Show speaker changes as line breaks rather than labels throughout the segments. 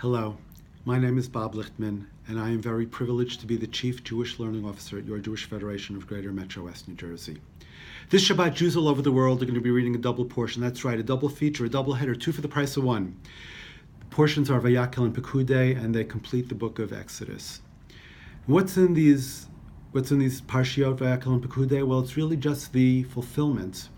Hello, my name is Bob Lichtman, and I am very privileged to be the Chief Jewish Learning Officer at your Jewish Federation of Greater MetroWest, New Jersey. This Shabbat, Jews all over the world are going to be reading a double portion. That's right, a double feature, a double header, two for the price of one. The portions are Vayakhel and Pikuday, and they complete the book of Exodus. What's in these Parshiot, Vayakhel and Pikuday? Well, it's really just the fulfillment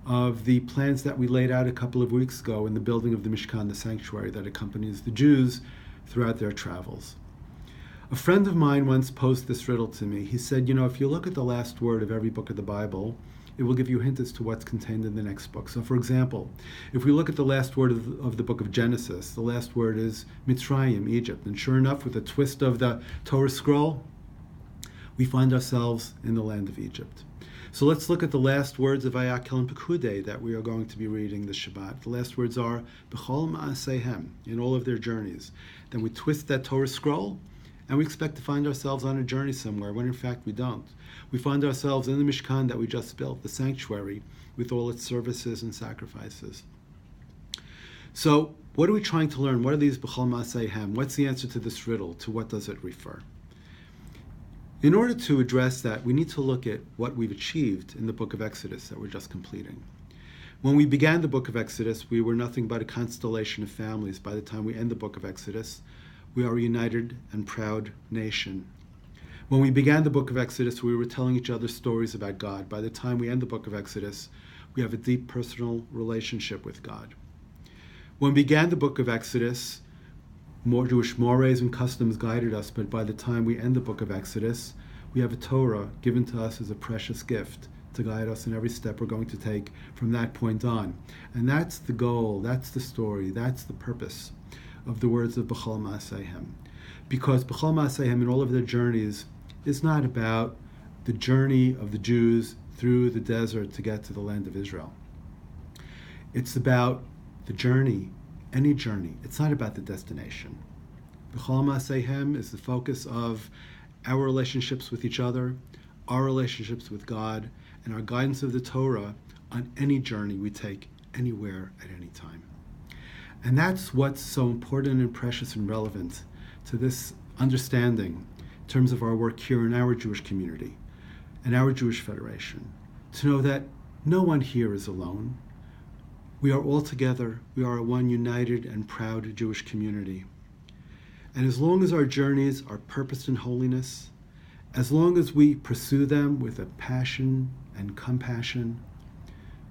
of the plans that we laid out a couple of weeks ago in the building of the Mishkan, the sanctuary that accompanies the Jews throughout their travels. A friend of mine once posed this riddle to me. He said, if you look at the last word of every book of the Bible, it will give you a hint as to what's contained in the next book. So for example, if we look at the last word of the book of Genesis, the last word is Mitzrayim, Egypt. And sure enough, with a twist of the Torah scroll, we find ourselves in the land of Egypt. So let's look at the last words of Vayakhel and Pikuday that we are going to be reading this Shabbat. The last words are B'chol ma'asehem, in all of their journeys. Then we twist that Torah scroll, and we expect to find ourselves on a journey somewhere, when in fact we don't. We find ourselves in the Mishkan that we just built, the sanctuary, with all its services and sacrifices. So what are we trying to learn? What are these B'chol ma'asehem? What's the answer to this riddle? To what does it refer? In order to address that, we need to look at what we've achieved in the book of Exodus that we're just completing. When we began the book of Exodus, we were nothing but a constellation of families. By the time we end the book of Exodus, we are a united and proud nation. When we began the book of Exodus, we were telling each other stories about God. By the time we end the book of Exodus, we have a deep personal relationship with God. When we began the book of Exodus, more Jewish mores and customs guided us, but by the time we end the book of Exodus, we have a Torah given to us as a precious gift to guide us in every step we're going to take from that point on. And that's the goal, that's the story, that's the purpose of the words of B'chol ma'asehem. Because B'chol ma'asehem in all of their journeys is not about the journey of the Jews through the desert to get to the land of Israel. It's about the journey, any journey. It's not about the destination. B'chol ma'asehem is the focus of our relationships with each other, our relationships with God, and our guidance of the Torah on any journey we take anywhere at any time. And that's what's so important and precious and relevant to this understanding in terms of our work here in our Jewish community and our Jewish Federation, to know that no one here is alone. We are all together. We are a one united and proud Jewish community. And as long as our journeys are purposed in holiness, as long as we pursue them with a passion and compassion,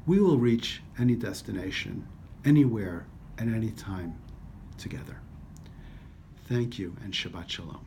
we will reach any destination, anywhere, at any time, together. Thank you, and Shabbat Shalom.